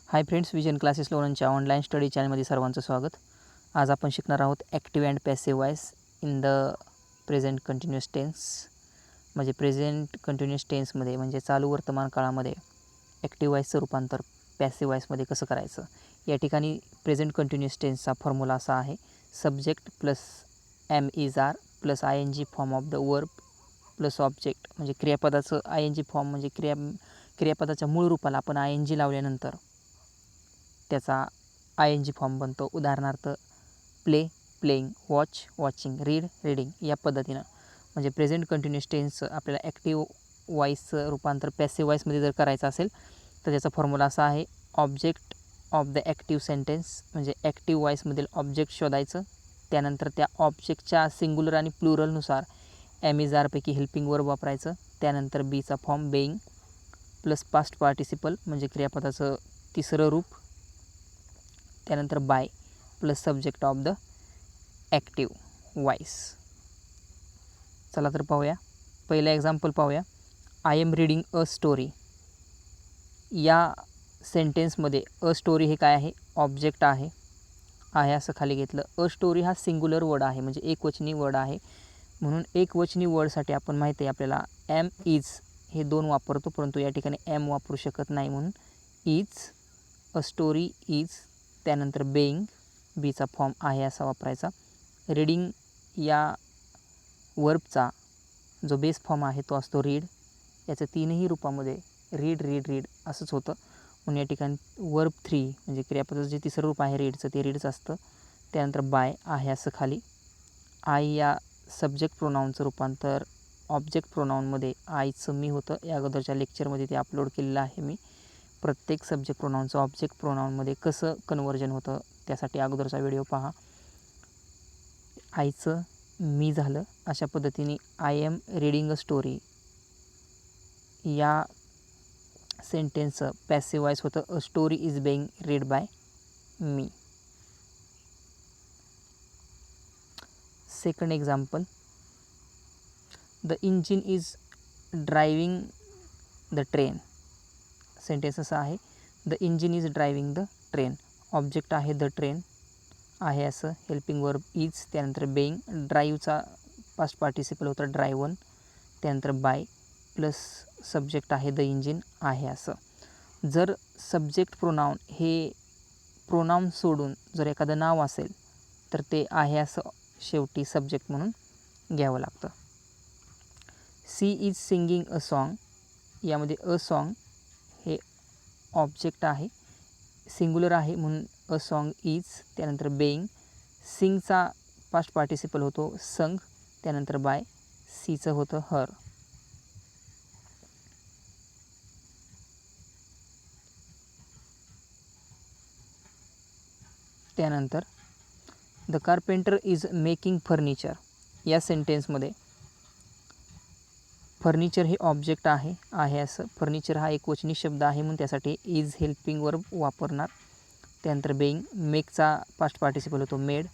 हाय friends, Vision Classes लोणंदच्या online study चॅनलमध्ये सर्वांचं स्वागत. आज आपण शिकणार आहोत active and passive voice in the present continuous tense. म्हणजे प्रेझेंट कंटिन्युअस टेन्समध्ये म्हणजे चालू वर्तमान काळामध्ये ॲक्टिव्ह वॉईसचं रूपांतर पॅसिव्ह वॉईसमध्ये कसं करायचं. या ठिकाणी प्रेझेंट कंटिन्युअस टेन्सचा फॉर्म्युला असा आहे: subject plus am is are plus I N G form of the verb plus object. म्हणजे क्रियापदाचं आय एन जी फॉर्म म्हणजे क्रियापदाच्या मूळ रूपाला आपण आय एन जी लावल्यानंतर त्याचा आय एन जी फॉर्म बनतो. उदाहरणार्थ play playing, watch watching, read reading. या पद्धतीनं म्हणजे प्रेझेंट कंटिन्युअस टेन्स आपल्याला ॲक्टिव्ह वॉईसचं रूपांतर पॅसिव्ह वॉईसमध्ये जर करायचं असेल तर त्याचा फॉर्म्युला असा आहे: object of the active sentence. म्हणजे ॲक्टिव्ह वॉईसमधील ऑब्जेक्ट शोधायचं, त्यानंतर त्या ऑब्जेक्टच्या सिंग्युलर आणि प्लुरलनुसार एम इज आरपैकी हेल्पिंग वर्ब वापरायचं. त्यानंतर बीचा form being plus past participle म्हणजे क्रियापदाचं तिसरं रूप. त्यानंतर by plus subject of the active voice. चला तर पाहूया. पहिलं एक्झाम्पल पाहूया. I am reading a story. या सेंटेन्समध्ये अ स्टोरी हे काय आहे? ऑब्जेक्ट आहे असं खाली घेतलं. अ स्टोरी हा सिंग्युलर वर्ड आहे म्हणजे एकवचनी वर्ड आहे, म्हणून एकवचनी वर्डसाठी आपण माहिती आहे आपल्याला एम इज हे दोन वापरतो, परंतु या ठिकाणी एम वापरू शकत नाही, म्हणून इज. A story is. त्यानंतर बेईंग, बीचा फॉर्म आहे असा वापरायचा. रीडिंग या वर्बचा जो बेस फॉर्म आहे तो असतो रीड. याचं तीनही रूपामध्ये रीड रीड रीड असंच होतं, म्हणून या ठिकाणी वर्ब 3 म्हणजे क्रियापदाचं जे तिसरं रूप आहे रीडचं ते रीडच असतं. त्यानंतर बाय आहे असं खाली. आय या सब्जेक्ट प्रोनाऊनचं रूपांतर ऑब्जेक्ट प्रोनाऊनमध्ये आयचं मी होतं. या अगोदरच्या लेक्चरमध्ये ते अपलोड केलेलं आहे मी. प्रत्येक सब्जेक्ट प्रोनाऊनचं ऑब्जेक्ट प्रोनाऊनमध्ये कसं कन्वर्जन होतं त्यासाठी अगोदरचा व्हिडिओ पहा. आयचं मी झालं. अशा पद्धतीने I am reading a story या सेंटेन्सचं पॅसिव्ह वॉईस होतं a story is being read by me. Second example. The engine is driving the train. Sentence असा आहे: the engine is driving the train. Object आहे the train आहे असं. Helping verb is. त्यानंतर being. ड्राईव्हचा past participle होता ड्रायवन. त्यानंतर by plus subject आहे the engine आहे असं. जर सब्जेक्ट प्रोनाऊन हे प्रोनाऊन सोडून जर एखादं नाव असेल तर ते आहे असं शेवटी सब्जेक्ट म्हणून घ्यावं लागतं. She is singing a song. यामध्ये अ सॉन्ग हे ऑब्जेक्ट आहे, सिंग्युलर आहे, म्हणून अ सॉन्ग इज. त्यानंतर बेईंग. सिंगचा पास्ट पार्टिसिपल होतो संग. त्यानंतर बाय. सीचं होतं हर. त्यानंतर the carpenter is making furniture. या सेंटेन्समध्ये फर्निचर हे ऑब्जेक्ट आहे असं. फर्निचर हा एकवचनी शब्द आहे म्हणून त्यासाठी इज हेल्पिंग वर्ब वापरणार. त्यानंतर बेईंग. मेकचा पास्ट पार्टिसिपल होतो मेड.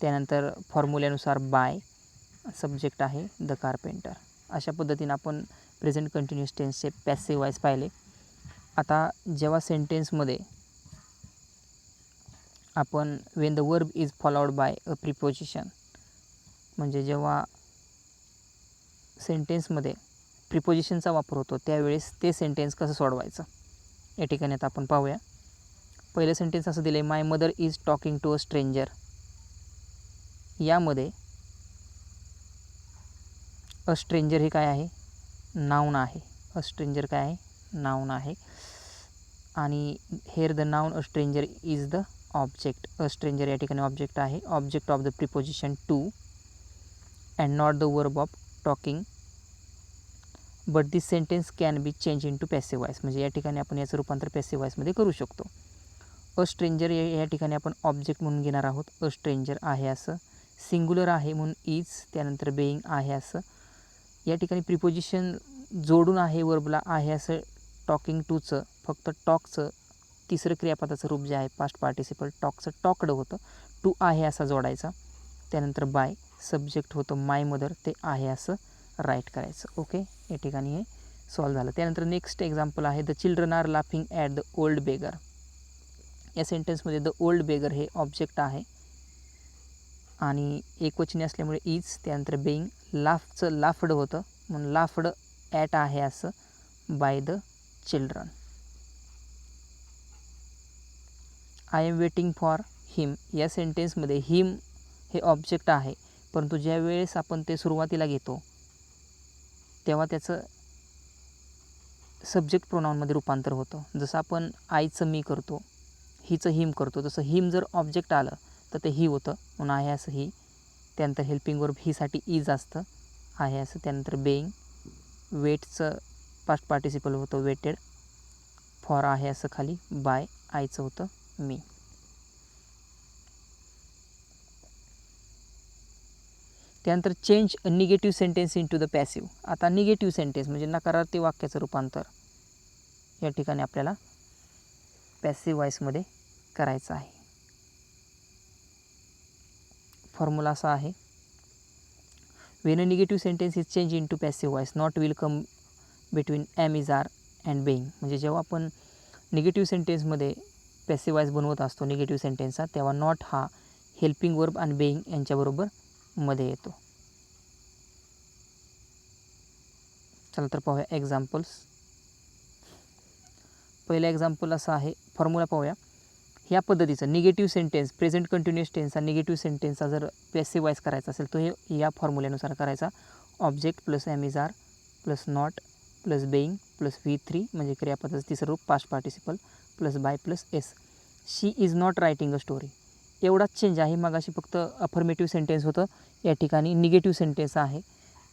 त्यानंतर फॉर्म्युल्यानुसार बाय. सब्जेक्ट आहे द कार्पेंटर. अशा पद्धतीनं आपण प्रेझेंट कंटिन्युअस टेन्सचे पॅसिव्ह वॉईस पाहिले. आता जेव्हा सेंटेन्समध्ये आपण Wien the verb is followed by a preposition, म्हणजे जेव्हा सेंटेन्समध्ये प्रिपोजिशनचा वापर होतो त्यावेळेस ते सेंटेन्स कसं सोडवायचं या ठिकाणी आता आपण पाहूया. पहिलं सेंटेन्स असं दिलं आहे: my mother is talking to a stranger. यामध्ये अ स्ट्रेंजर हे काय आहे? नाऊन आहे. अ स्ट्रेंजर काय आहे? नाऊन आहे. आणि here the noun a stranger is the object. A stranger या ठिकाणी ऑब्जेक्ट आहे. Object of the preposition to and not the verb of talking. But this sentence can be change into passive voice. म्हणजे या ठिकाणी आपण याचं रूपांतर passive वॉईसमध्ये करू शकतो. अ स्ट्रेंजर या ठिकाणी आपण ऑब्जेक्ट म्हणून घेणार आहोत. अ स्ट्रेंजर आहे असं. सिंग्युलर आहे म्हणून इज. त्यानंतर बेईंग आहे असं. या ठिकाणी प्रिपोजिशन जोडून आहे वर्बला आहे असं. टॉकिंग टूचं फक्त टॉकचं तिसरं क्रियापदाचं रूप जे आहे पास्ट पार्टिसिपल टॉकचं टॉकड होतं. टू आहे असा जोडायचा. त्यानंतर बाय. सब्जेक्ट होतं माय मदर, ते आहे असं राईट करायचं. ओके, या ठिकाणी हे सॉल्व झालं. त्यानंतर नेक्स्ट एक्झाम्पल आहे: the children are laughing at the old beggar. या सेंटेन्समध्ये द ओल्ड बेगर हे ऑब्जेक्ट आहे आणि एकवचनी असल्यामुळे इज, त्यानंतर बेईंग. लाफचं लाफड होतं म्हणून लाफड ॲट आहे असं by the children. I am waiting for him या सेंटेन्समध्ये हिम हे ऑब्जेक्ट आहे, परंतु ज्या वेळेस आपण ते सुरुवातीला घेतो तेव्हा त्याचं सब्जेक्ट प्रोनाऊनमध्ये रूपांतर होतं. जसं आपण आईचं मी करतो, हिचं हिम करतो, तसं हिम जर ऑब्जेक्ट आलं तर ते ही होतं म्हणून आहे असं ही. त्यानंतर हेल्पिंग वर्ब हीसाठी इज असतं, आहे असं. त्यानंतर बेईंग. वेटचं पास्ट पार्टिसिपल होतं वेटेड. फॉर आहे असं खाली. बाय आईचं होतं मी. त्यानंतर change negative sentence into the passive. आता निगेटिव्ह सेंटेन्स म्हणजे नकारार्थी वाक्याचं रूपांतर या ठिकाणी आपल्याला पॅसिव्ह वॉइसमध्ये करायचं आहे. फॉर्म्युला असा आहे, when a negative sentence is change into passive voice not will come between am is are and being. म्हणजे जेव्हा आपण निगेटिव्ह सेंटेन्समध्ये पॅसिव्ह वॉइस बनवत असतो निगेटिव्ह सेंटेन्सचा, तेव्हा नॉट हा हेल्पिंग वर्ब आणि बेईंग यांच्याबरोबर मध्ये येतो. चला तर पाहूया एक्झाम्पल्स. पहिलं एक्झाम्पल असं आहे, फॉर्म्युला पाहूया. ह्या पद्धतीचं निगेटिव्ह सेंटेन्स प्रेझेंट कंटिन्युअस टेन्सचा निगेटिव्ह सेंटेन्सचा जर पॅसिव्ह वॉइस करायचा असेल तर हे या फॉर्म्युल्यानुसार करायचा. Object plus am is are plus not plus being plus V3 म्हणजे क्रियापदाचं तिसरं रूप past participle plus by plus S. She is not writing a story. एवढाच चेंज आहे. मगाशी फक्त अफर्मेटिव्ह सेंटेन्स होतं, या ठिकाणी निगेटिव्ह सेंटेन्स आहे.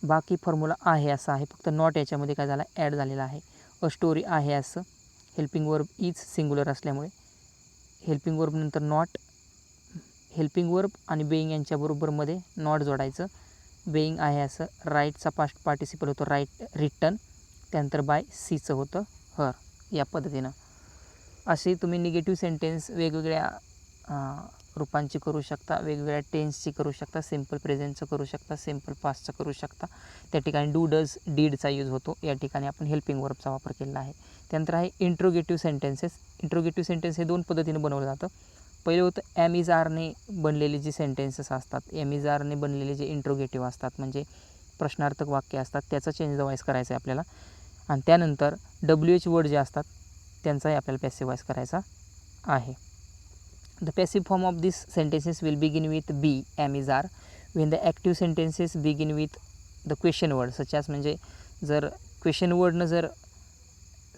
बाकी फॉर्म्युला आहे असं आहे, फक्त नॉट याच्यामध्ये काय झाला ॲड झालेला आहे. अ स्टोरी आहे असं. हेल्पिंग वर्ब इज सिंग्युलर असल्यामुळे हेल्पिंग वर्ब नंतर नॉट, हेल्पिंग वर्ब आणि बेईंग यांच्याबरोबर मध्ये नॉट जोडायचं. बेईंग आहे असं. राईटचा पास्ट पार्टिसिपल होतो राईट रिटर्न. त्यानंतर बाय सीचं होतं हर. या पद्धतीनं असे तुम्ही निगेटिव्ह सेंटेन्स वेगवेगळ्या रूपांची करू शकता, वेगवेगळ्या टेन्सची करू शकता. सिम्पल प्रेझेंटचं करू शकता, सिम्पल पास्टचं करू शकता. त्या ठिकाणी डू डज डीडचा यूज होतो, या ठिकाणी आपण हेल्पिंग वर्बचा वापर केलेला आहे. त्यानंतर आहे इंट्रोगेटिव्ह सेंटेन्सेस. इंट्रोगेटिव्ह सेंटेन्स हे दोन पद्धतीने बनवलं जातं. पहिलं होतं एम इज आरने बनलेले जे सेंटेन्सेस असतात, एम इज आरने बनलेले जे इंट्रोगेटिव्ह असतात म्हणजे प्रश्नार्थक वाक्य असतात, त्याचा चेंज द वॉइस करायचा आहे आपल्याला. आणि त्यानंतर WH वर्ड जे असतात त्यांचाही आपल्याला पॅसिव्ह वॉइस करायचा आहे. The passive form of these sentences will begin with be, am is are. When the active sentences begin with the question word such as म्हणजे जर क्वेश्चन वर्डनं जर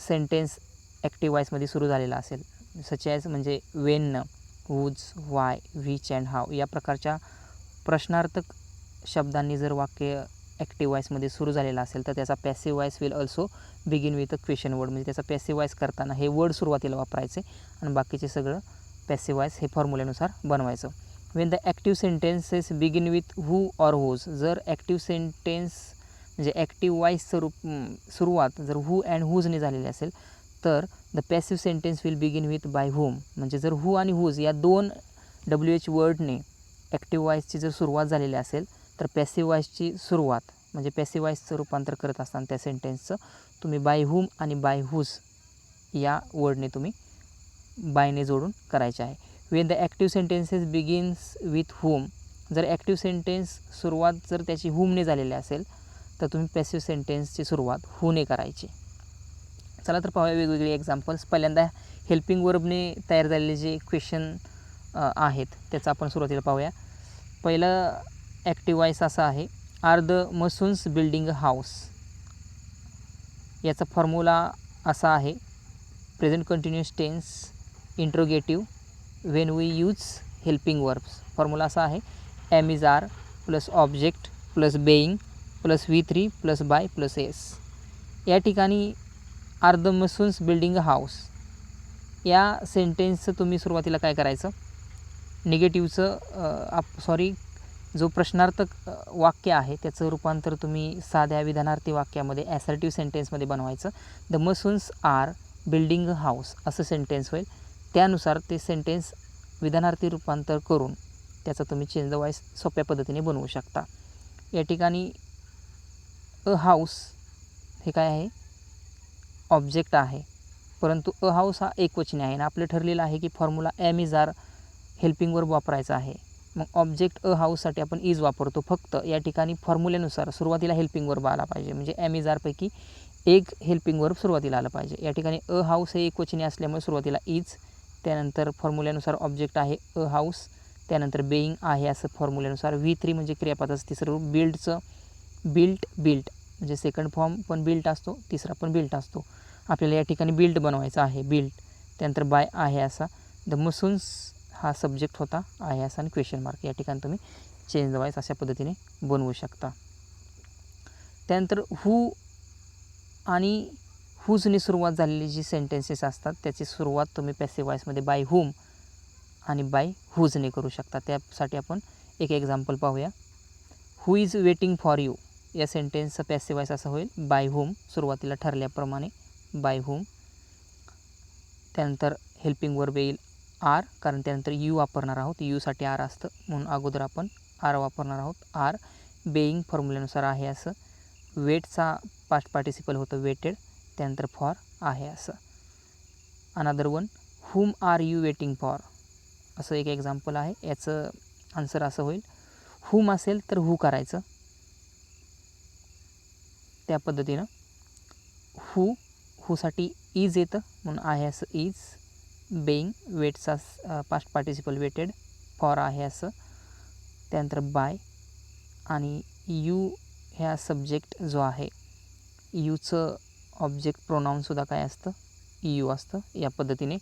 सेंटेन्स ॲक्टिव्ह वॉइसमध्ये सुरू झालेला असेल, सच ॲज म्हणजे वेननं, whose, Y, which and हाव या प्रकारच्या प्रश्नार्थक शब्दांनी जर वाक्य ॲक्टिव्ह वॉइसमध्ये सुरू झालेला असेल तर त्याचा passive voice will also begin with a question word. म्हणजे त्याचा पॅसिव्ह वॉइस करताना हे वर्ड सुरुवातीला वापरायचे आणि बाकीचे सगळं पॅसिव्ह वॉइस हे फॉर्म्युल्यानुसार बनवायचं. When the active sentences begin with who or whose. जर ॲक्टिव्ह सेंटेन्स म्हणजे ॲक्टिव्ह वॉइसचं सुरुवात जर हू अँड हुजने झालेली असेल तर the passive sentence will begin with by whom. म्हणजे जर हू आणि हुज या दोन WH वर्डने ॲक्टिव्ह वॉइसची जर सुरुवात झालेली असेल तर पॅसिव्ह वॉइसची सुरुवात म्हणजे पॅसिव्ह वॉइसचं रूपांतर करत असताना त्या सेंटेन्सचं तुम्ही बाय हुम आणि बाय हुज या वर्डने तुम्ही बायने जोडून करायचे आहे. Wien the active sentences begins with whom. जर ॲक्टिव्ह सेंटेन्स सुरुवात जर त्याची हुमने झालेली असेल तर तुम्ही पॅसिव्ह सेंटेन्सची सुरुवात हुने करायची. चला तर पाहूया वेगवेगळे एक्झाम्पल्स. पहिल्यांदा हेल्पिंग वर्बने तयार झालेले जे क्वेश्चन आहेत त्याचं आपण सुरुवातीला पाहूया. पहिलं ॲक्टिव्ह वॉइस असा आहे, are the masons building a house. याचा फॉर्म्युला असा आहे, present continuous tense interrogative when we use helping verbs. Formula असा आहे, am is are plus object plus being plus V3 plus by plus S. या ठिकाणी are the masons building a house या सेंटेन्सचं तुम्ही सुरुवातीला काय करायचं, निगेटिव्हचं जो प्रश्नार्थक वाक्य आहे त्याचं रूपांतर तुम्ही साध्या विधानार्थी वाक्यामध्ये ॲसर्टिव्ह सेंटेन्समध्ये बनवायचं. The masons are building a house असं सेंटेन्स होईल. त्यानुसार ते सेंटेन्स विधानार्थी रूपांतर करून त्याचा तुम्ही चेंज द वॉइस सोप्या पद्धतीने बनवू शकता. या ठिकाणी अ हाऊस हे काय आहे, ऑब्जेक्ट आहे परंतु अ हाऊस हा एकवचनी आहे आणि आपलं ठरलेलं आहे की formula am is are helping verb वापरायचा आहे. मग ऑब्जेक्ट अ हाऊससाठी आपण इज वापरतो. फक्त या ठिकाणी फॉर्म्युल्यानुसार सुरुवातीला हेल्पिंग वर्ब आला पाहिजे. म्हणजे एम इज आरपैकी एक हेल्पिंग वर्ब सुरुवातीला आलं पाहिजे. या ठिकाणी अ हाऊस हे एकवचनी असल्यामुळे सुरुवातीला इज, त्यानंतर फॉर्म्युल्यानुसार ऑब्जेक्ट आहे अ हाऊस, त्यानंतर बेईंग आहे असं फॉर्म्युल्यानुसार. V3 म्हणजे क्रियापदाचं तिसरं रूप. बिल्डचं बिल्ट म्हणजे सेकंड फॉर्म पण बिल्ट असतो, तिसरा पण बिल्ट असतो. आपल्याला या ठिकाणी बिल्ट बनवायचा आहे, बिल्ट. त्यानंतर बाय आहे असा. द मसून्स हा सब्जेक्ट होता, आहे असा आणि क्वेश्चन मार्क. या ठिकाणी तुम्ही चेंज द वॉइस अशा पद्धतीने बनवू शकता. त्यानंतर हू आणि हुजने सुरुवात झालेली जी सेंटेन्सेस असतात त्याची सुरुवात तुम्ही पॅसिव्ह वॉइसमध्ये बाय हुम आणि बाय हुजने करू शकता. त्यासाठी आपण एक एक्झाम्पल पाहूया. Who is waiting for you या सेंटेन्सचं पॅसिव्ह वॉइस असं होईल बाय हुम, सुरुवातीला ठरल्याप्रमाणे बाय हुम. त्यानंतर हेल्पिंग वर्ब येईल आर, कारण त्यानंतर यू वापरणार आहोत. यूसाठी आर असतं म्हणून अगोदर आपण आर वापरणार आहोत. आर. बेईंग फॉर्म्युल्यानुसार आहे असं. वेटचा पास्ट पार्टिसिपल होतं वेटेड, त्यानंतर फॉर आहे असं. Another one, hmm R you waiting for असं एक एक्झाम्पल आहे. याचं आन्सर असं होईल हुम असेल तर हू करायचं, त्या पद्धतीनं. हूसाठी इज येतं म्हणून आहे असं इज. बेईंग वेटचा पास्ट पार्टिसिपल वेटेड, फॉर आहे असं. त्यानंतर बाय आणि यू ह्या सब्जेक्ट जो आहे यूचं ऑब्जेक्ट प्रोनाऊनसुद्धा काय असतं, यू असतं. या पद्धतीने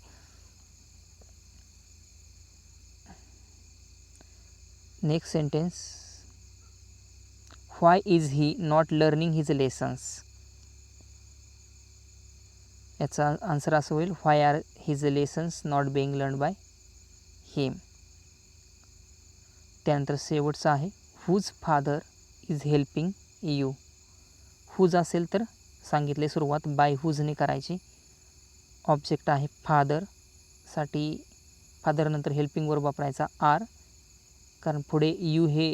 next sentence, why is he not learning his lessons. याचा आन्सर असं होईल why are his lessons not being learn by him. त्यानंतर शेवटचं आहे whose father is helping you. Whose असेल तर सांगितले सुरुवात बाय हुजने करायची. ऑब्जेक्ट आहे फादरसाठी, फादरनंतर हेल्पिंग वर्ब वापरायचा आर, कारण पुढे यू हे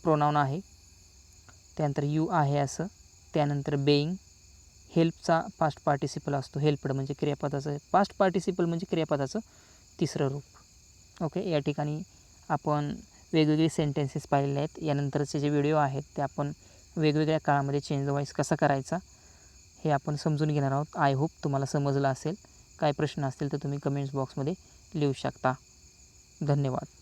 प्रोनाऊन आहे. त्यानंतर यू आहे असं. त्यानंतर बेईंग, हेल्पचा पास्ट पार्टिसिपल असतो, हेल्पड म्हणजे क्रियापदाचं पास्ट पार्टिसिपल म्हणजे क्रियापदाचं तिसरं रूप. ओके, या ठिकाणी आपण वेगवेगळे सेंटेन्सेस पाहिलेले आहेत. यानंतरचे जे व्हिडिओ आहेत ते आपण वेगवेगळ्या काळामध्ये चेंज द वॉइस कसा करायचा हे आपण समजून घेणार आहोत. आय होप तुम्हाला समजलं असेल. काय प्रश्न असतील तर तुम्ही कमेंट्स बॉक्समध्ये लिहू शकता. धन्यवाद.